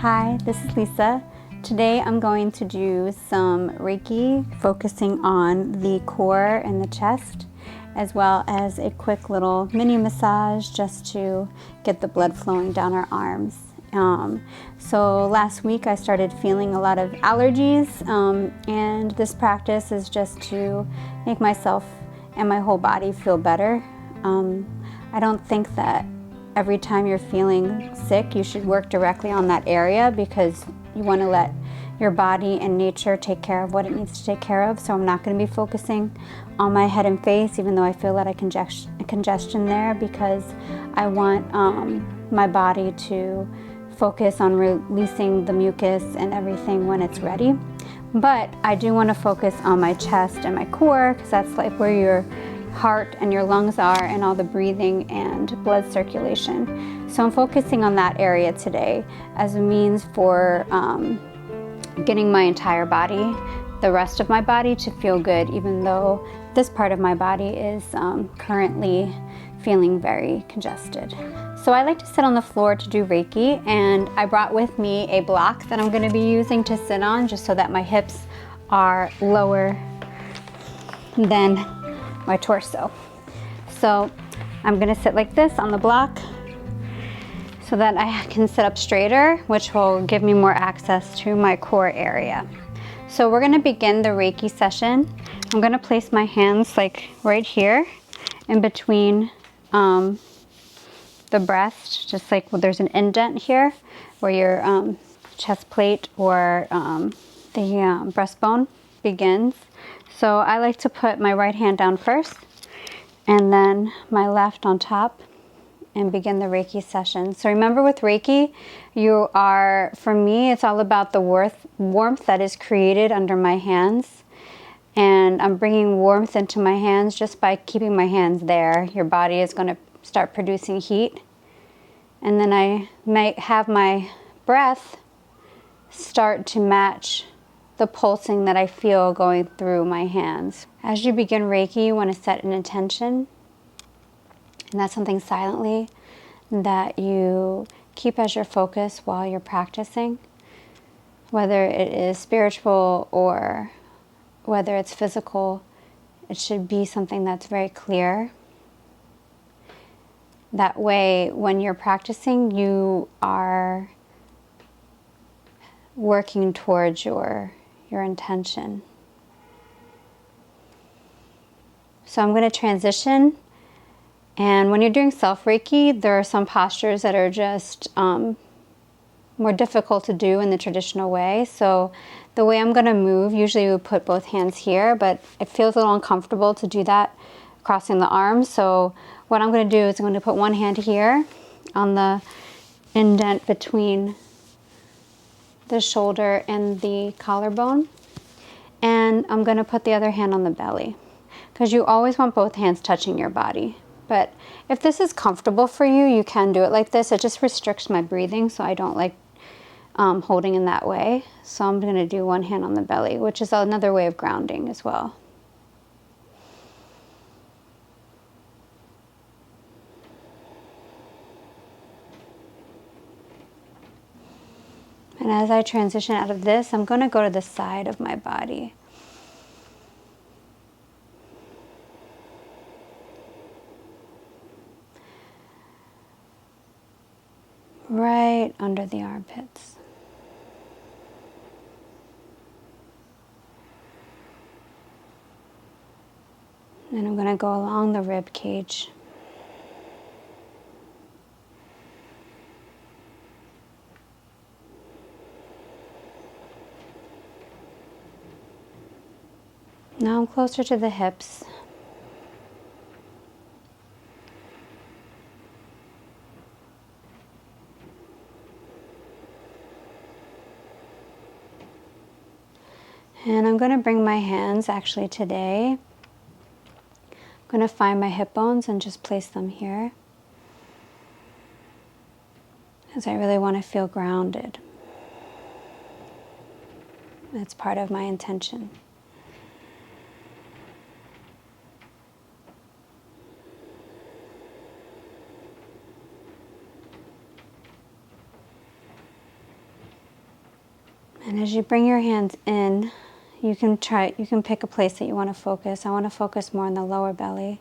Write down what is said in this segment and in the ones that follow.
Hi, this is Lisa. Today I'm going to do some Reiki, focusing on the core and the chest, as well as a quick little mini massage just to get the blood flowing down our arms. So last week I started feeling a lot of allergies, and this practice is just to make myself and my whole body feel better. I don't think that every time you're feeling sick, you should work directly on that area, because you want to let your body and nature take care of what it needs to take care of. So I'm not going to be focusing on my head and face, even though I feel that a congestion there, because I want my body to focus on releasing the mucus and everything when it's ready. But I do want to focus on my chest and my core, because that's like where your heart and your lungs are, and all the breathing and blood circulation. So I'm focusing on that area today as a means for getting my entire body, the rest of my body, to feel good, even though this part of my body is currently feeling very congested. So I like to sit on the floor to do Reiki, and I brought with me a block that I'm going to be using to sit on, just so that my hips are lower than my torso. So I'm going to sit like this on the block so that I can sit up straighter, which will give me more access to my core area. So we're going to begin the Reiki session. I'm going to place my hands like right here in between the breast, just like, well, there's an indent here where your chest plate or the breastbone begins. So I like to put my right hand down first and then my left on top and begin the Reiki session. So remember, with Reiki, for me, it's all about the warmth that is created under my hands. And I'm bringing warmth into my hands just by keeping my hands there. Your body is going to start producing heat. And then I might have my breath start to match the pulsing that I feel going through my hands. As you begin Reiki, you want to set an intention, and that's something silently that you keep as your focus while you're practicing, whether it is spiritual or whether it's physical. It should be something that's very clear. That way, when you're practicing, you are working towards your intention. So I'm going to transition, and when you're doing self-Reiki, there are some postures that are just more difficult to do in the traditional way. So the way I'm going to move, usually we would put both hands here, but it feels a little uncomfortable to do that crossing the arms. So what I'm going to do is I'm going to put one hand here on the indent between the shoulder and the collarbone, and I'm going to put the other hand on the belly, because you always want both hands touching your body. But if this is comfortable for you, you can do it like this. It just restricts my breathing, so I don't like holding in that way. So I'm going to do one hand on the belly, which is another way of grounding as well. And as I transition out of this, I'm going to go to the side of my body. Right under the armpits. And I'm going to go along the rib cage. Now I'm closer to the hips. And I'm going to bring my hands, actually today, I'm going to find my hip bones and just place them here, as I really want to feel grounded. That's part of my intention. And as you bring your hands in, you can pick a place that you want to focus. I want to focus more on the lower belly.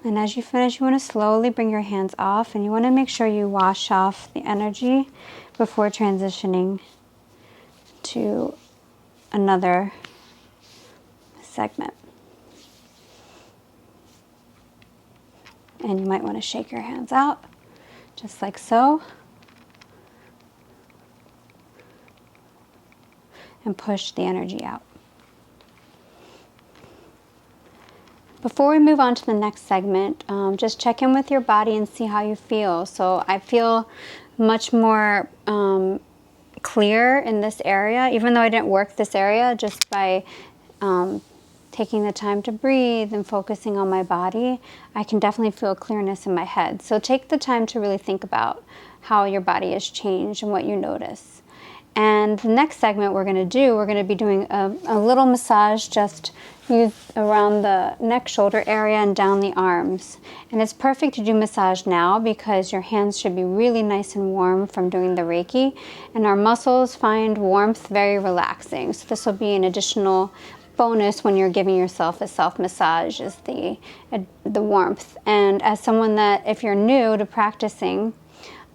And as you finish, you want to slowly bring your hands off, and you want to make sure you wash off the energy before transitioning to another segment. And you might want to shake your hands out, just like so. And push the energy out. Before we move on to the next segment, just check in with your body and see how you feel. So I feel much more clear in this area, even though I didn't work this area, just by taking the time to breathe and focusing on my body, I can definitely feel clearness in my head. So take the time to really think about how your body has changed and what you notice. And the next segment we're going to be doing a little massage just around the neck, shoulder area and down the arms. And it's perfect to do massage now because your hands should be really nice and warm from doing the Reiki. And our muscles find warmth very relaxing. So this will be an additional bonus when you're giving yourself a self-massage, is the warmth. And as someone that, if you're new to practicing,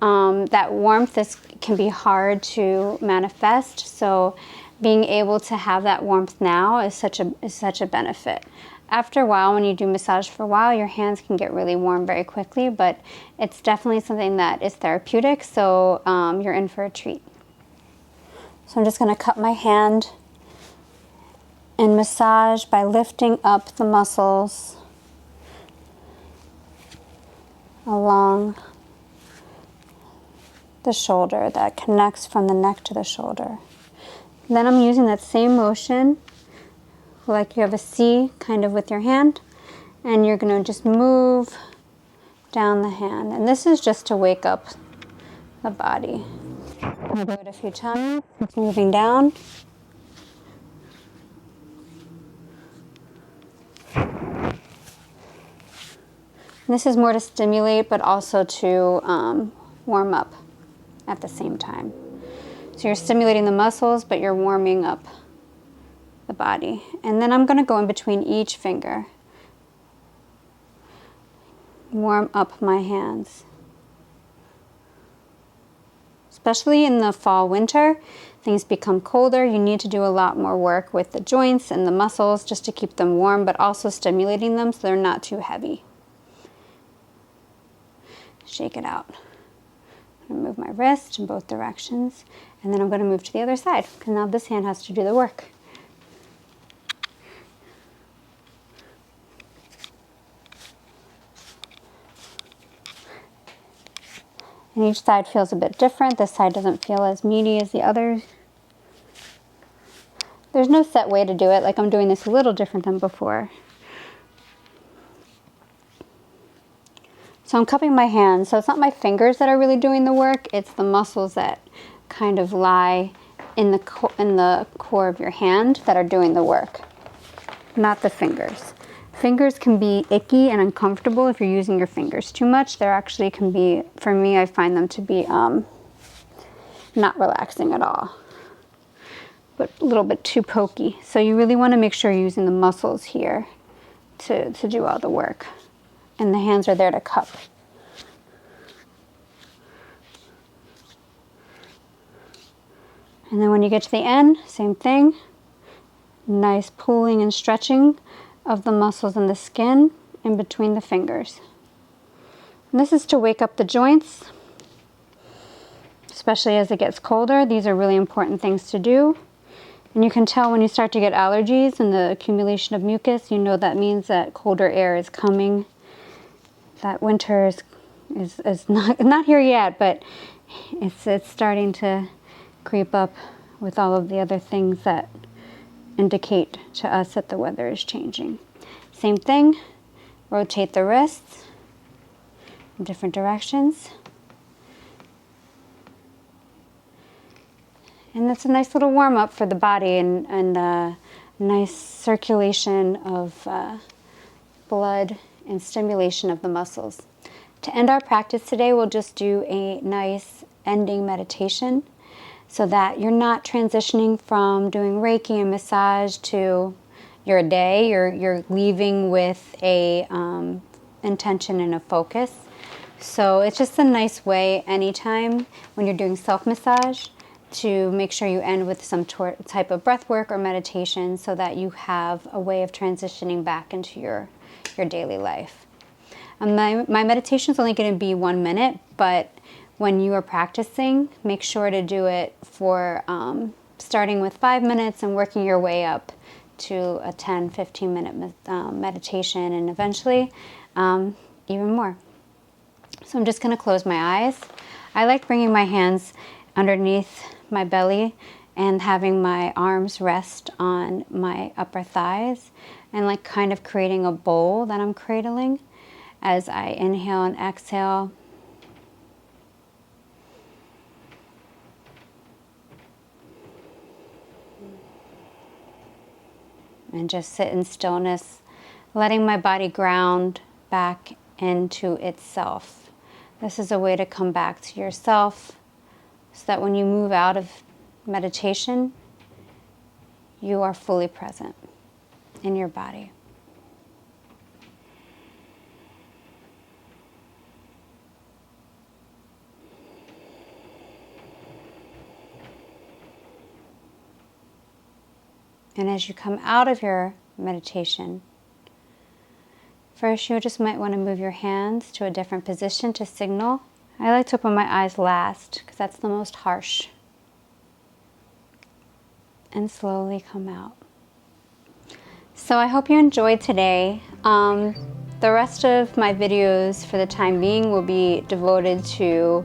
that warmth can be hard to manifest, so being able to have that warmth now is such a benefit. After a while, when you do massage for a while, your hands can get really warm very quickly, but it's definitely something that is therapeutic, so you're in for a treat. So I'm just going to cup my hand and massage by lifting up the muscles along the shoulder that connects from the neck to the shoulder. Then I'm using that same motion, like you have a C kind of with your hand, and you're going to just move down the hand. And this is just to wake up the body. I'll do it a few times, moving down. And this is more to stimulate, but also to warm up at the same time. So you're stimulating the muscles, but you're warming up the body. And then I'm going to go in between each finger. Warm up my hands. Especially in the fall, winter, things become colder. You need to do a lot more work with the joints and the muscles just to keep them warm, but also stimulating them so they're not too heavy. Shake it out. I'm going to move my wrist in both directions, and then I'm going to move to the other side, because now this hand has to do the work. And each side feels a bit different. This side doesn't feel as meaty as the others. There's no set way to do it, like I'm doing this a little different than before. So I'm cupping my hands, so it's not my fingers that are really doing the work, it's the muscles that kind of lie in the core of your hand that are doing the work, not the fingers. Fingers can be icky and uncomfortable if you're using your fingers too much. There actually can be, for me, I find them to be not relaxing at all, but a little bit too pokey. So you really want to make sure you're using the muscles here to do all the work. And the hands are there to cup. And then when you get to the end, same thing. Nice pulling and stretching of the muscles and the skin in between the fingers. And this is to wake up the joints, especially as it gets colder. These are really important things to do. And you can tell when you start to get allergies and the accumulation of mucus, you know that means that colder air is coming. That winter is not here yet, but it's starting to creep up with all of the other things that indicate to us that the weather is changing. Same thing, rotate the wrists in different directions. And that's a nice little warm-up for the body and a nice circulation of blood and stimulation of the muscles. To end our practice today, we'll just do a nice ending meditation so that you're not transitioning from doing Reiki and massage to your day. You're leaving with a intention and a focus. So it's just a nice way anytime when you're doing self-massage to make sure you end with some type of breath work or meditation so that you have a way of transitioning back into your daily life. My meditation is only going to be 1 minute, but when you are practicing, make sure to do it for starting with 5 minutes and working your way up to a 10-15 minute meditation, and eventually even more. So I'm just going to close my eyes. I like bringing my hands underneath my belly and having my arms rest on my upper thighs and like kind of creating a bowl that I'm cradling as I inhale and exhale. And just sit in stillness, letting my body ground back into itself. This is a way to come back to yourself so that when you move out of meditation, you are fully present in your body. And as you come out of your meditation, first you just might want to move your hands to a different position to signal. I like to open my eyes last because that's the most harsh. And slowly come out. So I hope you enjoyed today. The rest of my videos for the time being will be devoted to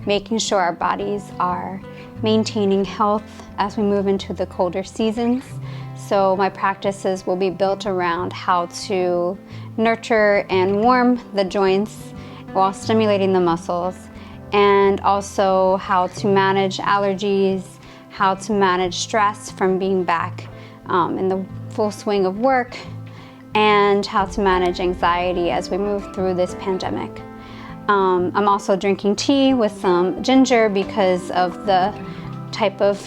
making sure our bodies are maintaining health as we move into the colder seasons. So my practices will be built around how to nurture and warm the joints while stimulating the muscles, and also how to manage allergies, how to manage stress from being back in the full swing of work, and how to manage anxiety as we move through this pandemic. I'm also drinking tea with some ginger because of the type of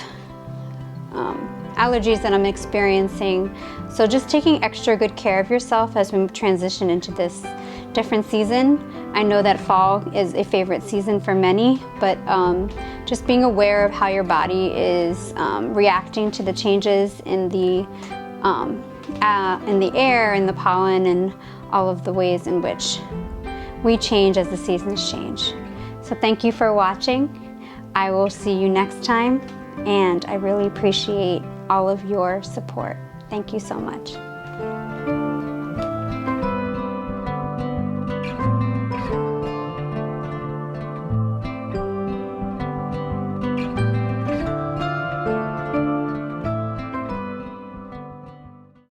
allergies that I'm experiencing. So just taking extra good care of yourself as we transition into this different season. I know that fall is a favorite season for many, but just being aware of how your body is reacting to the changes in the air and the pollen and all of the ways in which we change as the seasons change. So thank you for watching. I will see you next time, and I really appreciate all of your support. Thank you so much.